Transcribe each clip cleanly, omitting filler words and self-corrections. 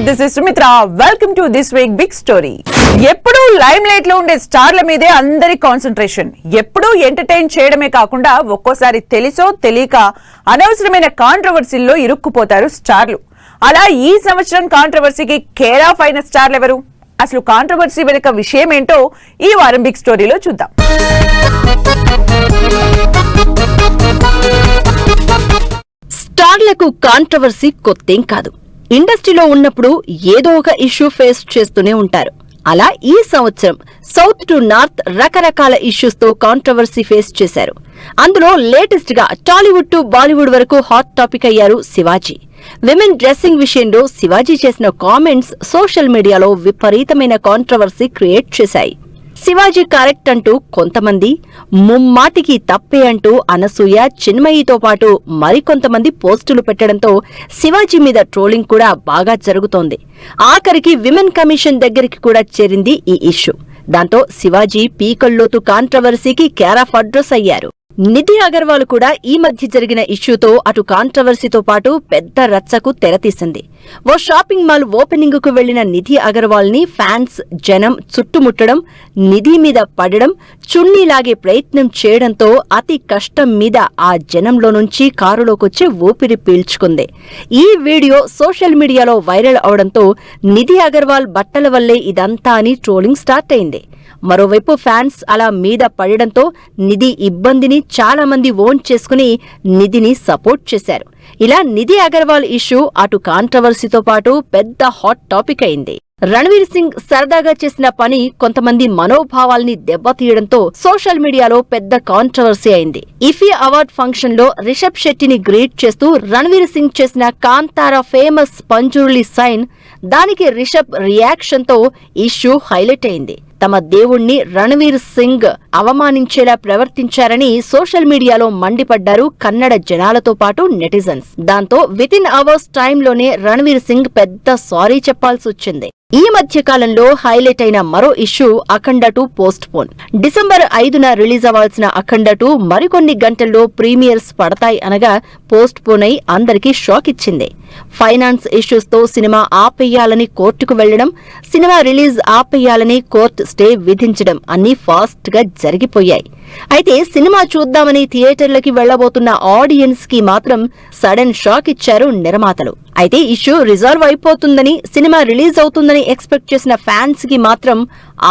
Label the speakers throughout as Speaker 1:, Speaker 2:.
Speaker 1: this is Sumitra. Welcome to this week big story. ఎప్పుడు lime light లో ఉండే స్టార్ల మీదే అందరి కాన్సంట్రేషన్. ఎప్పుడు ఎంటర్టైన్ చేయడమే కాకుండా ఒక్కోసారి తెలుసో తెలియక అనవసరమైన కాంట్రవర్సీల్లో ఇరుక్కుపోతారు స్టార్లు. అలా ఈ సంవత్సరం కాంట్రవర్సీకి కేర్ ఆఫ్ అయిన స్టార్లు ఎవరు? అసలు కాంట్రవర్సీ వెనుక విషయం ఏంటో ఈ వారం బిగ్ స్టోరీలో చూద్దాం.
Speaker 2: స్టార్లకు కాంట్రవర్సీ కొత్తేం కాదు. ఇండస్ట్రీలో ఉన్నప్పుడు ఏదో ఒక ఇష్యూ ఫేస్ చేస్తూనే ఉంటారు. అలా ఈ సంవత్సరం సౌత్ టు నార్త్ రకరకాల ఇష్యూస్ తో కాంట్రవర్సీ ఫేస్ చేశారు. అందులో లేటెస్ట్ గా టాలీవుడ్ టు బాలీవుడ్ వరకు హాట్ టాపిక్ అయ్యారు శివాజీ. విమెన్ డ్రెస్సింగ్ విషయంలో శివాజీ చేసిన కామెంట్స్ సోషల్ మీడియాలో విపరీతమైన కాంట్రవర్సీ క్రియేట్ చేశాయి. శివాజీ కరెక్ట్ అంటూ కొంతమంది, ముమ్మాటికి తప్పే అంటూ అనసూయ, చిన్మయితో పాటు మరికొంతమంది పోస్టులు పెట్టడంతో శివాజీ మీద ట్రోలింగ్ కూడా బాగా జరుగుతోంది. ఆఖరికి విమెన్ కమిషన్ దగ్గరికి కూడా చేరింది ఈ ఇష్యూ. దాంతో శివాజీ పీకల్లోతు కాంట్రవర్సీకి కేర్ ఆఫ్ అడ్రస్ అయ్యారు. నిధి అగర్వాల్ కూడా ఈ మధ్య జరిగిన ఇష్యూతో అటు కాంట్రవర్సీతో పాటు పెద్ద రచ్చకు తెరతీసింది. ఓ షాపింగ్ మాల్ ఓపెనింగ్ కు వెళ్లిన నిధి అగర్వాల్ ని ఫ్యాన్స్, జనం చుట్టుముట్టడం, నిధి మీద పడడం, చున్నీలాగే ప్రయత్నం చేయడంతో అతి కష్టం మీద ఆ జనంలో నుంచి కారులోకొచ్చి ఊపిరి పీల్చుకుంది. ఈ వీడియో సోషల్ మీడియాలో వైరల్ అవడంతో నిధి అగర్వాల్ బట్టల వల్లే ఇదంతా అని ట్రోలింగ్ స్టార్ట్ అయింది. మరోవైపు ఫ్యాన్స్ అలా మీద పడడంతో నిధి ఇబ్బందిని చాలా మంది ఓన్ చేసుకుని నిధిని సపోర్ట్ చేశారు. ఇలా నిధి అగర్వాల్ ఇష్యూ అటు కాంట్రవర్సీతో పాటు పెద్ద హాట్ టాపిక్ అయింది. రణ్వీర్ సింగ్ సరదాగా చేసిన పని కొంతమంది మనోభావాల్ని దెబ్బతీయడంతో సోషల్ మీడియాలో పెద్ద కాంట్రవర్సీ అయింది. ఇఫీ అవార్డ్ ఫంక్షన్ లో రిషబ్ శెట్టిని గ్రీట్ చేస్తూ రణ్వీర్ సింగ్ చేసిన కాంతారా ఫేమస్ పంజుర్లీ సైన్, దానికి రిషబ్ రియాక్షన్ తో ఇష్యూ హైలైట్ అయింది. తమ దేవుణ్ణి రణ్వీర్ సింగ్ అవమానించేలా ప్రవర్తించారని సోషల్ మీడియాలో మండిపడ్డారు కన్నడ జనాలతో పాటు నెటిజన్స్. దాంతో వితిన్ అవర్స్ టైంలోనే రణ్వీర్ సింగ్ పెద్ద సారీ చెప్పాల్సి వచ్చింది. ఈ మధ్య కాలంలో హైలైట్ అయిన మరో ఇష్యూ అఖండ 2 పోస్ట్ పోన్. డిసెంబర్ 5న రిలీజ్ అవ్వాల్సిన అఖండ 2 మరికొన్ని గంటల్లో ప్రీమియర్స్ పడతాయి అనగా పోస్ట్ పోన్ అయి అందరికీ షాక్ ఇచ్చింది. ఫైనాన్స్ ఇష్యూస్ తో సినిమా ఆపేయాలని కోర్టుకు వెళ్లడం, సినిమా రిలీజ్ ఆపేయాలని కోర్టు స్టే విధించడం అన్నీ ఫాస్ట్ గా జరిగిపోయాయి. అయితే సినిమా చూద్దామని థియేటర్లకి వెళ్లబోతున్న ఆడియన్స్ కి మాత్రం సడన్ షాక్ ఇచ్చారు నిర్మాతలు. అయితే ఇష్యూ రిజాల్వ్ అయిపోతుందని, సినిమా రిలీజ్ అవుతుందని ఎక్స్పెక్ట్ చేసిన ఫ్యాన్స్ కి మాత్రం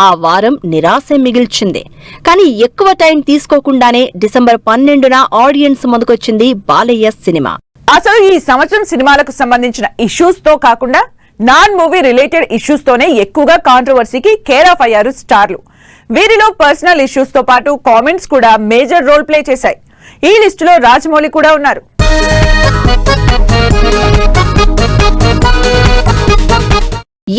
Speaker 2: ఆ వారం నిరాశ మిగిల్చింది. కానీ ఎక్కువ టైం తీసుకోకుండానే డిసెంబర్ 12న ఆడియన్స్ ముందుకొచ్చింది బాలయ్య సినిమా.
Speaker 1: అసలు ఈ సంవత్సరం సినిమాలకు సంబంధించిన ఇష్యూస్ తో కాకుండా నాన్ మూవీ రిలేటెడ్ ఇష్యూస్ తోనే ఎక్కువగా కాంట్రవర్సీకి కేర్ ఆఫ్ అయ్యారు స్టార్లు. వీరిలో పర్సనల్ ఇష్యూస్ తో పాటు కామెంట్స్ కూడా మేజర్ రోల్ ప్లే చేశాయి. ఈ లిస్టులో రాజమౌళి కూడా ఉన్నారు.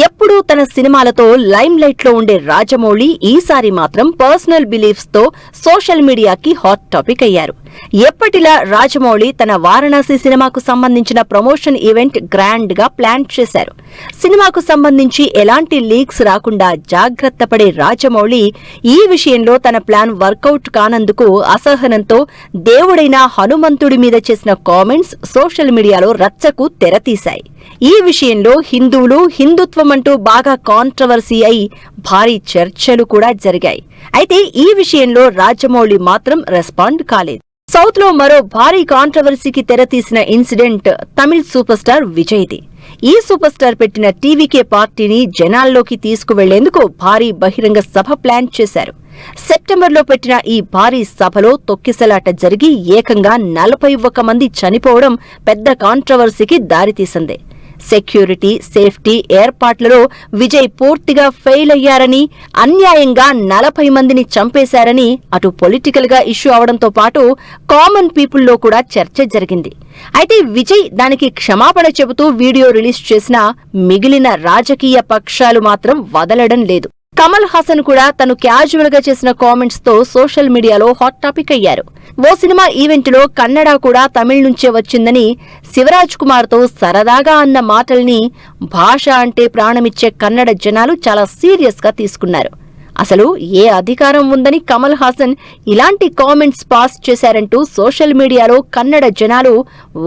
Speaker 2: ఎప్పుడూ తన సినిమాలతో లైమ్ లైట్ లో ఉండే రాజమౌళి ఈసారి మాత్రం పర్సనల్ బిలీఫ్స్ తో సోషల్ మీడియాకి హాట్ టాపిక్ అయ్యారు. ఎప్పటిలా రాజమౌళి తన వారణాసి సినిమాకు సంబంధించిన ప్రమోషన్ ఈవెంట్ గ్రాండ్ గా ప్లాన్ చేశారు. సినిమాకు సంబంధించి ఎలాంటి లీక్స్ రాకుండా జాగ్రత్త పడే రాజమౌళి ఈ విషయంలో తన ప్లాన్ వర్కౌట్ కానందుకు అసహనంతో దేవుడైన హనుమంతుడి మీద చేసిన కామెంట్స్ సోషల్ మీడియాలో రచ్చకు తెరతీశాయి. ఈ విషయంలో హిందువులు, హిందుత్వం అంటూ బాగా కాంట్రవర్సీ అయి భారీ చర్చలు కూడా జరిగాయి. అయితే ఈ విషయంలో రాజమౌళి మాత్రం రెస్పాండ్ కాలేదు. సౌత్ లో మరో భారీ కాంట్రవర్సీకి తెరతీసిన ఇన్సిడెంట్ తమిళ్ సూపర్ స్టార్ విజయ్ది. ఈ సూపర్ స్టార్ పెట్టిన టీవీకే పార్టీని జనాల్లోకి తీసుకువెళ్లేందుకు భారీ బహిరంగ సభ ప్లాన్ చేశారు. సెప్టెంబర్లో పెట్టిన ఈ భారీ సభలో తొక్కిసలాట జరిగి ఏకంగా 41 మంది చనిపోవడం పెద్ద కాంట్రవర్సీకి దారితీసింది. సెక్యూరిటీ, సేఫ్టీ ఏర్పాట్లలో విజయ్ పూర్తిగా ఫెయిల్ అయ్యారని, అన్యాయంగా 40 మందిని చంపేశారని అటు పొలిటికల్ గా ఇష్యూ అవడంతో పాటు కామన్ పీపుల్లో కూడా చర్చ జరిగింది. అయితే విజయ్ దానికి క్షమాపణ చెబుతూ వీడియో రిలీజ్ చేసినా మిగిలిన రాజకీయ పక్షాలు మాత్రం వదలడం లేదు. కమల్ హాసన్ కూడా తను క్యాజువల్ గా చేసిన కామెంట్స్ తో సోషల్ మీడియాలో హాట్ టాపిక్ అయ్యారు. ఓ సినిమా ఈవెంట్ లో కన్నడ కూడా తమిళ నుంచే వచ్చిందని శివరాజ్ కుమార్ తో సరదాగా అన్న మాటల్ని భాష అంటే ప్రాణమిచ్చే కన్నడ జనాలు చాలా సీరియస్ గా తీసుకున్నారు. అసలు ఏ అధికారం ఉందని కమల్ హాసన్ ఇలాంటి కామెంట్స్ పాస్ చేశారంటూ సోషల్ మీడియాలో కన్నడ జనాలు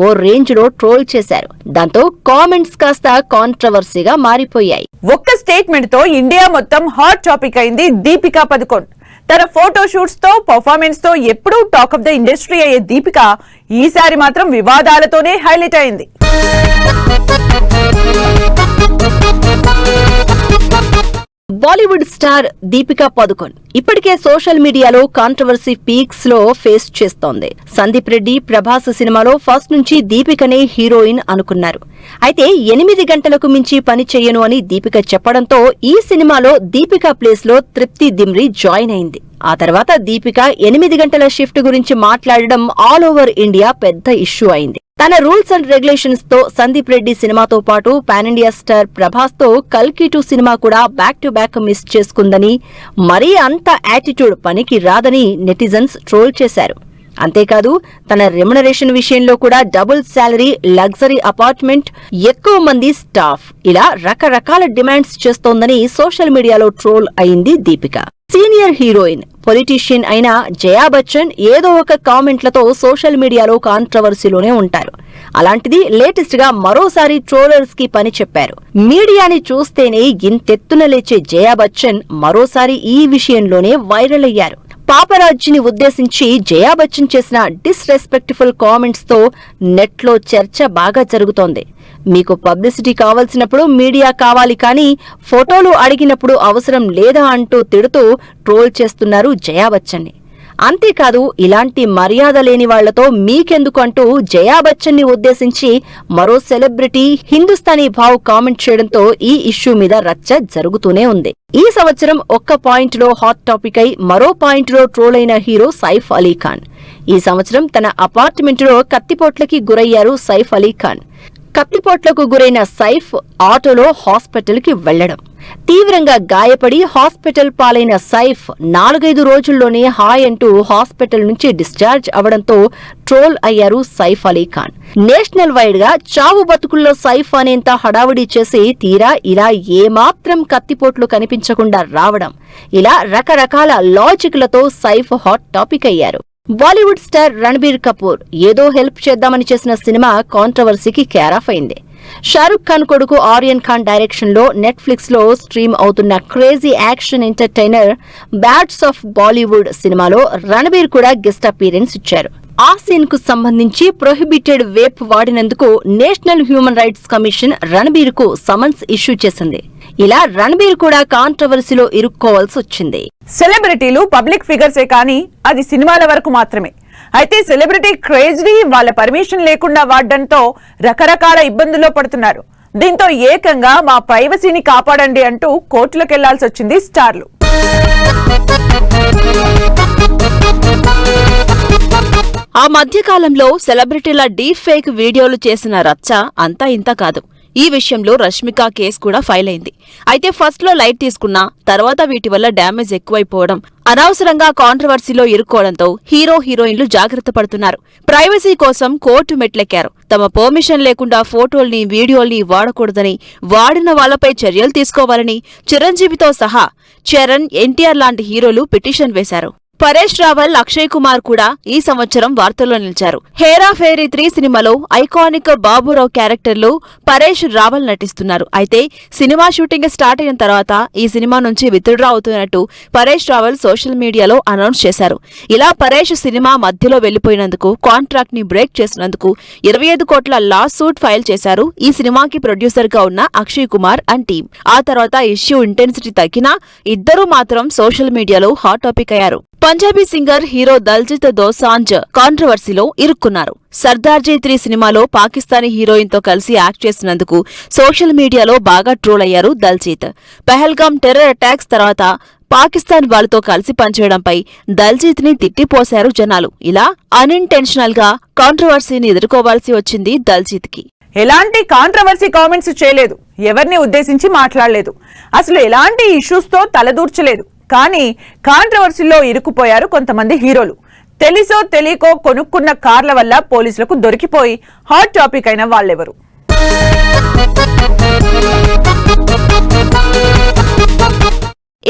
Speaker 2: ఓ రేంజ్ లో ట్రోల్ చేశారు. దాంతో కామెంట్స్ కాస్త కాంట్రవర్సీగా మారిపోయాయి.
Speaker 1: ఒక్క స్టేట్మెంట్ తో ఇండియా మొత్తం హాట్ టాపిక్ అయింది దీపికా పదుకొన్. తన ఫోటో షూట్స్ తో పర్ఫార్మెన్స్ తో ఎప్పుడూ టాక్ ఆఫ్ ద ఇండస్ట్రీ అయ్యే దీపిక ఈసారి మాత్రం వివాదాలతోనే హైలైట్ అయింది.
Speaker 2: బాలీవుడ్ స్టార్ దీపికా పదుకొన్ ఇప్పటికే సోషల్ మీడియాలో కాంట్రవర్సీ పీక్స్ లో ఫేస్ చేస్తోంది. సందీప్ రెడ్డి, ప్రభాస్ సినిమాలో ఫస్ట్ నుంచి దీపికనే హీరోయిన్ అనుకున్నారు. అయితే 8 గంటలకు మించి పని చెయ్యను అని దీపిక చెప్పడంతో ఈ సినిమాలో దీపికా ప్లేస్ లో తృప్తి దిమ్రి జాయిన్ అయింది. ఆ తర్వాత దీపిక 8 గంటల షిఫ్ట్ గురించి మాట్లాడడం ఆల్ ఓవర్ ఇండియా పెద్ద ఇష్యూ అయింది. తన రూల్స్ అండ్ రెగ్యులేషన్స్ తో సందీప్ రెడ్డి సినిమాతో పాటు పాన్ ఇండియా స్టార్ ప్రభాస్ తో కల్కి 2 సినిమా కూడా బ్యాక్ టు బ్యాక్ మిస్ చేసుకుందని, మరీ అంత యాటిట్యూడ్ పనికి రాదని నెటిజన్స్ ట్రోల్ చేశారు. అంతేకాదు తన రెమ్యునరేషన్ విషయంలో కూడా డబుల్ శాలరీ, లగ్జరీ అపార్ట్మెంట్, ఎక్కువ మంది స్టాఫ్ ఇలా రకరకాల డిమాండ్స్ చేస్తోందని సోషల్ మీడియాలో ట్రోల్ అయింది దీపిక. సీనియర్ హీరోయిన్, పొలిటీషియన్ అయిన జయా బచ్చన్ ఏదో ఒక కామెంట్లతో సోషల్ మీడియాలో కాంట్రవర్సీలోనే ఉంటారు. అలాంటిది లేటెస్ట్ గా మరోసారి ట్రోలర్స్ కి పని చెప్పారు. మీడియాని చూస్తేనే ఇంతెత్తున లేచే జయా బచ్చన్ మరోసారి ఈ విషయంలోనే వైరల్ అయ్యారు. పాపరాజ్ని ఉద్దేశించి జయా బచ్చన్ చేసిన డిస్రెస్పెక్ట్ఫుల్ కామెంట్స్ తో నెట్ లో చర్చ బాగా జరుగుతోంది. మీకు పబ్లిసిటీ కావాల్సినప్పుడు మీడియా కావాలి, కానీ ఫోటోలు అడిగినప్పుడు అవసరం లేదా అంటూ తిడుతూ ట్రోల్ చేస్తున్నారు జయా బచ్చన్ని. అంతేకాదు ఇలాంటి మర్యాద లేని వాళ్లతో మీకెందుకు అంటూ జయా బచ్చన్ ని ఉద్దేశించి మరో సెలబ్రిటీ హిందుస్థానీ భావ్ కామెంట్ చేయడంతో ఈ ఇష్యూ మీద రచ్చ జరుగుతూనే ఉంది. ఈ సంవత్సరం ఒక్క పాయింట్ లో హాట్ టాపిక్ అయి మరో పాయింట్ లో ట్రోల్ అయిన హీరో సైఫ్ అలీ ఖాన్. ఈ సంవత్సరం తన అపార్ట్మెంట్ లో కత్తిపోట్లకి గురయ్యారు సైఫ్ అలీ ఖాన్. కత్తిపోట్లకు గురైన సైఫ్ ఆటోలో హాస్పిటల్ కి వెళ్లడం, తీవ్రంగా గాయపడి హాస్పిటల్ పాలైన సైఫ్ 4-5 రోజుల్లోనే హాయ్ అంటూ హాస్పిటల్ నుంచి డిశ్చార్జ్ అవడంతో ట్రోల్ అయ్యారు సైఫ్ అలీ ఖాన్. నేషనల్ వైడ్ గా చావు బతుకుల్లో సైఫ్ అనేంత హడావుడి చేసి తీరా ఇలా ఏమాత్రం కత్తిపోట్లు కనిపించకుండా రావడం, ఇలా రకరకాల లాజిక్లతో సైఫ్ హాట్ టాపిక్ అయ్యారు. బాలీవుడ్ స్టార్ రణబీర్ కపూర్ ఏదో హెల్ప్ చేద్దామని చేసిన సినిమా కాంట్రవర్సీకి కేరాఫ్ అయింది. షారుఖ్ ఖాన్ కొడుకు ఆర్యన్ ఖాన్ డైరెక్షన్ లో నెట్ఫ్లిక్స్ లో స్ట్రీమ్ అవుతున్న crazy action entertainer బ్యాడ్స్ of Bollywood సినిమాలో రణబీర్ కూడా గెస్ట్ అపీరెన్స్ ఇచ్చారు. ఆ సీన్ కు సంబంధించి ప్రొహిబిటెడ్ వేప్ వాడినందుకు national human rights commission Ranbir కు సమన్స్ ఇష్యూ చేసింది. ఇలా రణబీర్ కూడా కాంట్రవర్సీలో ఇరుక్కోవాల్సి వచ్చింది.
Speaker 1: సెలబ్రిటీలు పబ్లిక్ ఫిగర్సే కానీ అది సినిమాల వరకు మాత్రమే. అయితే సెలబ్రిటీ క్రేజ్ని వాళ్ళ పర్మిషన్ లేకుండా వాడడంతో రకరకాల ఇబ్బందుల్లో పడుతున్నారు. దీంతో ఏకంగా మా ప్రైవసీని కాపాడండి అంటూ కోర్టులకు వెళ్లాల్సి వచ్చింది స్టార్లు.
Speaker 3: ఆ మధ్యకాలంలో సెలబ్రిటీల డీప్ ఫేక్ వీడియోలు చేసిన రచ్చ అంతా ఇంత కాదు. ఈ విషయంలో రష్మిక కేసు కూడా ఫైల్ అయింది. అయితే ఫస్ట్ లో లైట్ తీసుకున్నా తర్వాత వీటి వల్ల డ్యామేజ్ ఎక్కువైపోవడం, అనవసరంగా కాంట్రవర్సీలో ఇరుక్కోవడంతో హీరో హీరోయిన్లు జాగ్రత్త పడుతున్నారు. ప్రైవసీ కోసం కోర్టు మెట్లెక్కారు. తమ పర్మిషన్ లేకుండా ఫోటోల్ని, వీడియోల్ని వాడకూడదని, వాడిన వాళ్లపై చర్యలు తీసుకోవాలని చిరంజీవితో సహా చరణ్, ఎన్టీఆర్ లాంటి హీరోలు పిటిషన్ వేశారు. పరేష్ రావల్, అక్షయ్ కుమార్ కూడా ఈ సంవత్సరం వార్తల్లో నిలిచారు. హేరా ఫేరీ 3 సినిమాలో ఐకానిక్ బాబురావు క్యారెక్టర్లో పరేష్ రావల్ నటిస్తున్నారు. అయితే సినిమా షూటింగ్ స్టార్ట్ అయిన తర్వాత ఈ సినిమా నుంచి విత్డ్రా అవుతున్నట్టు పరేష్ రావల్ సోషల్ మీడియాలో అనౌన్స్ చేశారు. ఇలా పరేష్ సినిమా మధ్యలో వెళ్లిపోయినందుకు, కాంట్రాక్ట్ ని బ్రేక్ చేసినందుకు 25 కోట్ల లా సూట్ ఫైల్ చేశారు ఈ సినిమాకి ప్రొడ్యూసర్ గా ఉన్న అక్షయ్ కుమార్ అండ్ టీం. ఆ తర్వాత ఇష్యూ ఇంటెన్సిటీ తగ్గినా ఇద్దరూ మాత్రం సోషల్ మీడియాలో హాట్ టాపిక్ అయ్యారు. పంజాబీ సింగర్ హీరో దల్జిత్ దోసాంజ్ కాంట్రవర్సీలో ఇరుక్కున్నారు. సర్దార్జీ 3 సినిమాలో పాకిస్తానీ హీరోయిన్ తో కలిసి యాక్ట్ చేసినందుకు సోషల్ మీడియాలో బాగా ట్రోల్ అయ్యారు దల్జీత్. పెహల్గామ్ టెర్రర్ అటాక్స్ తర్వాత పాకిస్తాన్ వాళ్లతో కలిసి పనిచేయడంపై దల్జీత్ ని తిట్టిపోశారు జనాలు. ఇలా అన్ఇంటెన్షనల్ గా కాంట్రవర్సీని ఎదుర్కోవాల్సి వచ్చింది దల్జీత్ కి.
Speaker 1: ఎలాంటి కాంట్రవర్సీ కామెంట్స్ చేయలేదు, ఎవరిని ఉద్దేశించి మాట్లాడలేదు, అసలు ఎలాంటి ఇష్యూస్ తో తలదూర్చలేదు. కానీ కాంట్రవర్సీలో ఇరుక్కుపోయారు కొంతమంది హీరోలు. తెలిసో తెలియకో కొనుక్కున్న కార్ల వల్ల పోలీసులకు దొరికిపోయి హాట్ టాపిక్ అయిన వాళ్ళెవరు?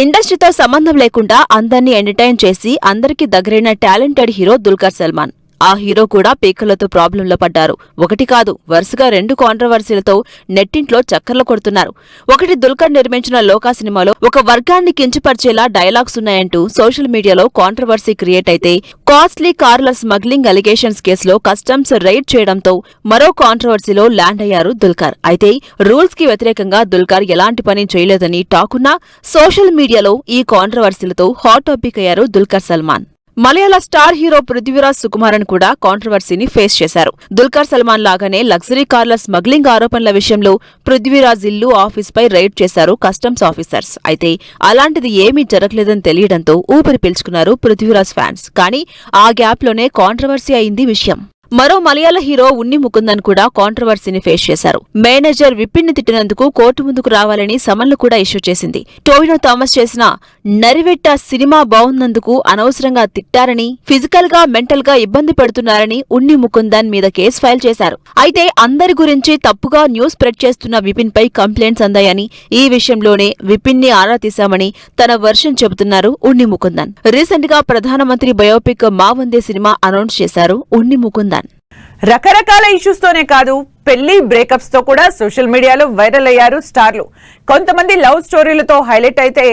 Speaker 3: ఇండస్ట్రీతో సంబంధం లేకుండా అందర్నీ ఎంటర్టైన్ చేసి అందరికీ దగ్గరైన టాలెంటెడ్ హీరో దుల్కర్ సల్మాన్. ఆ హీరో కూడా పీకలతో ప్రాబ్లంలో పడ్డారు. ఒకటి కాదు, వరుసగా 2 కాంట్రవర్సీలతో నెట్టింట్లో చక్కర్లు కొడుతున్నారు. ఒకటి, దుల్కర్ నిర్మించిన లోకా సినిమాలో ఒక వర్గాన్ని కించపరిచేలా డైలాగ్స్ ఉన్నాయంటూ సోషల్ మీడియాలో కాంట్రవర్సీ క్రియేట్ అయితే, కాస్ట్లీ కార్ల స్మగ్లింగ్ అలిగేషన్స్ కేసులో కస్టమ్స్ రైడ్ చేయడంతో మరో కాంట్రవర్సీలో ల్యాండ్ అయ్యారు దుల్కర్. అయితే రూల్స్ కి వ్యతిరేకంగా దుల్కర్ ఎలాంటి పని చేయలేదని టాకున్నా సోషల్ మీడియాలో ఈ కాంట్రవర్సీలతో హాట్ టాపిక్ అయ్యారు దుల్కర్ సల్మాన్. మలయాళ స్టార్ హీరో పృథ్వీరాజ్ సుకుమారన్ కూడా కాంట్రవర్సీని ఫేస్ చేశారు. దుల్కర్ సల్మాన్ లాగానే లగ్జరీ కార్ల స్మగ్లింగ్ ఆరోపణల విషయంలో పృథ్వీరాజ్ ఇల్లు, ఆఫీస్పై రైడ్ చేశారు కస్టమ్స్ ఆఫీసర్స్. అయితే అలాంటిది ఏమీ జరగలేదని తెలియడంతో ఊపిరి పీల్చుకున్నారు పృథ్వీరాజ్ ఫ్యాన్స్. కానీ ఆ గ్యాప్లోనే కాంట్రవర్సీ అయింది విషయం. మరో మలయాళ హీరో ఉన్ని ముకుందన్ కూడా కాంట్రవర్సీని ఫేస్ చేశారు. మేనేజర్ విపిన్ ని తిట్టినందుకు కోర్టు ముందుకు రావాలని సమన్లు కూడా ఇష్యూ చేసింది. టోవినో థామస్ చేసిన నరివెట్ట సినిమా బాగున్నందుకు అనవసరంగా తిట్టారని, ఫిజికల్ గా మెంటల్ గా ఇబ్బంది పెడుతున్నారని ఉన్ని ముకుందన్ మీద కేసు ఫైల్ చేశారు. అయితే అందరి గురించి తప్పుగా న్యూస్ స్ప్రెడ్ చేస్తున్న విపిన్ పై కంప్లైంట్స్ అందాయని, ఈ విషయంలోనే విపిన్ ని ఆరా తీశామని తన వర్షన్ చెబుతున్నారు ఉన్ని ముకుందన్. రీసెంట్ గా ప్రధానమంత్రి బయోపిక్ మా వందే సినిమా అనౌన్స్ చేశారు ఉన్ని ముకుందన్.
Speaker 1: రకరకాల ఇష్యూస్ తోనే కాదు, పెళ్లి బ్రేకప్స్ తో కూడా సోషల్ మీడియాలో వైరల్ అయ్యారు స్టార్లు. కొంతమంది లవ్ స్టోరీలతో హైలైట్ అయితే,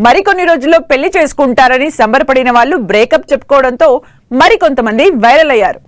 Speaker 1: మరికొన్ని రోజుల్లో పెళ్లి చేసుకుంటారని సంబరపడిన వాళ్ళు బ్రేకప్ చెప్పుకోవడంతో మరికొంతమంది వైరల్ అయ్యారు.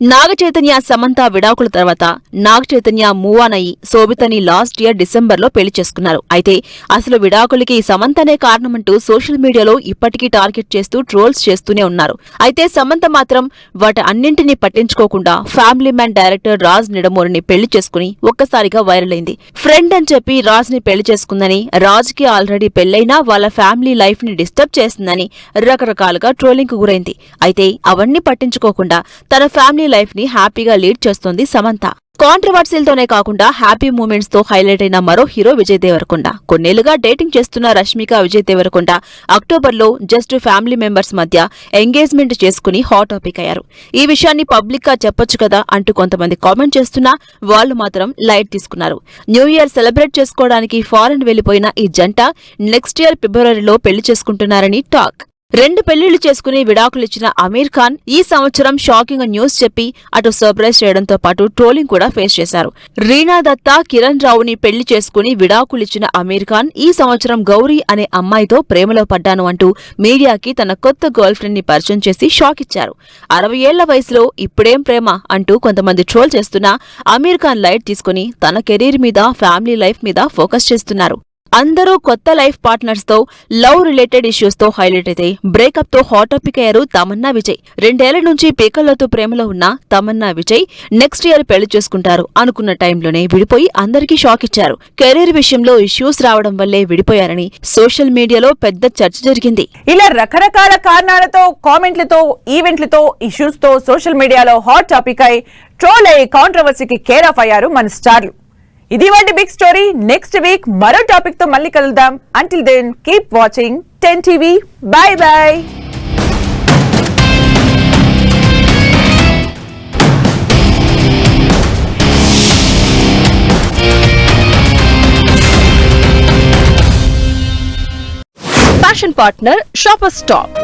Speaker 3: నాగ చైతన్య సమంత విడాకుల తర్వాత నాగ చైతన్య మూవ్ ఆన్ అయ్యి శోభితని లాస్ట్ ఇయర్ డిసెంబర్లో పెళ్లి చేసుకున్నారు. అయితే అసలు విడాకులకి సమంతనే కారణమంటూ సోషల్ మీడియాలో ఇప్పటికీ టార్గెట్ చేస్తూ ట్రోల్స్ చేస్తూనే ఉన్నారు. అయితే సమంత మాత్రం వాటి అన్నింటినీ పట్టించుకోకుండా ఫ్యామిలీ మ్యాన్ డైరెక్టర్ రాజ్ నిడమూరిని పెళ్లి చేసుకుని ఒక్కసారిగా వైరల్ అయింది. ఫ్రెండ్ అని చెప్పి రాజ్ ని పెళ్లి చేసుకుందని, రాజ్ కి ఆల్రెడీ పెళ్లైనా వాళ్ళ ఫ్యామిలీ లైఫ్ ని డిస్టర్బ్ చేసిందని రకరకాలుగా ట్రోలింగ్ కు గురైంది. అయితే అవన్నీ పట్టించుకోకుండా తన ఫ్యామిలీ లైఫ్ ని హ్యాపీగా లీడ్ చేస్తోంది సమంత. కాంట్రవర్సీలతోనే కాకుండా హ్యాపీ మూమెంట్స్ తో హైలైట్ అయిన మరో హీరో విజయ్ దేవరకొండ. కొన్నేళ్లుగా డేటింగ్ చేస్తున్న రష్మిక విజయ్ దేవరకొండ అక్టోబర్లో జస్ట్ ఫ్యామిలీ మెంబర్స్ మధ్య ఎంగేజ్మెంట్ చేసుకుని హాట్ టాపిక్ అయ్యారు. ఈ విషయాన్ని పబ్లిక్ గా చెప్పొచ్చు కదా అంటూ కొంతమంది కామెంట్ చేస్తున్నా వాళ్లు మాత్రం లైట్ తీసుకున్నారు. న్యూ ఇయర్ సెలబ్రేట్ చేసుకోవడానికి ఫారెన్ వెళ్లిపోయిన ఈ జంట నెక్స్ట్ ఇయర్ ఫిబ్రవరిలో పెళ్లి చేసుకుంటున్నారని టాక్. 2 పెళ్లిళ్లు చేసుకుని విడాకులిచ్చిన అమీర్ ఖాన్ ఈ సంవత్సరం షాకింగ్ న్యూస్ చెప్పి అటు సర్ప్రైజ్ చేయడంతో పాటు ట్రోలింగ్ కూడా ఫేస్ చేశారు. రీనా దత్తా, కిరణ్ రావుని పెళ్లి చేసుకుని విడాకులిచ్చిన అమీర్ ఖాన్ ఈ సంవత్సరం గౌరీ అనే అమ్మాయితో ప్రేమలో పడ్డాను అంటూ మీడియాకి తన కొత్త గర్ల్ ఫ్రెండ్ ని పరిచయం చేసి షాక్ ఇచ్చారు. 60 ఏళ్ల వయసులో ఇప్పుడేం ప్రేమ అంటూ కొంతమంది ట్రోల్ చేస్తున్నా అమీర్ ఖాన్ లైట్ తీసుకుని తన కెరీర్ మీద, ఫ్యామిలీ లైఫ్ మీద ఫోకస్ చేస్తున్నారు. అందరూ కొత్త లైఫ్ పార్ట్నర్స్ తో, లవ్ రిలేటెడ్ ఇష్యూస్ తో హైలైట్ అయితే బ్రేకప్ తో హాట్ టాపిక్ అయ్యారు తమన్నా విజయ్. 2 ఏళ్ల నుంచి పీకల్లోతో ప్రేమలో ఉన్న తమన్నా విజయ్ నెక్స్ట్ ఇయర్ పెళ్లి చేసుకుంటారు అనుకున్న టైంలోనే విడిపోయి అందరికీ షాక్ ఇచ్చారు. కెరీర్ విషయంలో ఇష్యూస్ రావడం వల్లే విడిపోయారని సోషల్ మీడియాలో పెద్ద చర్చ జరిగింది.
Speaker 1: ఇలా రకరకాల కారణాలతో, కామెంట్లతో, ఈవెంట్లతో, ఇష్యూస్ తో సోషల్ మీడియాలో హాట్ టాపిక్ అయి ట్రోల్ అయ్యి కాంట్రవర్సీకి కేర్ ఆఫ్ అయ్యారు మన స్టార్లు. ఇది వాటి బిగ్ స్టోరీ. నెక్స్ట్ వీక్ మరో టాపిక్ తో మళ్ళీ కలుద్దాం. Until then keep watching 10 TV. Bye bye.
Speaker 2: Fashion partner shopper stop.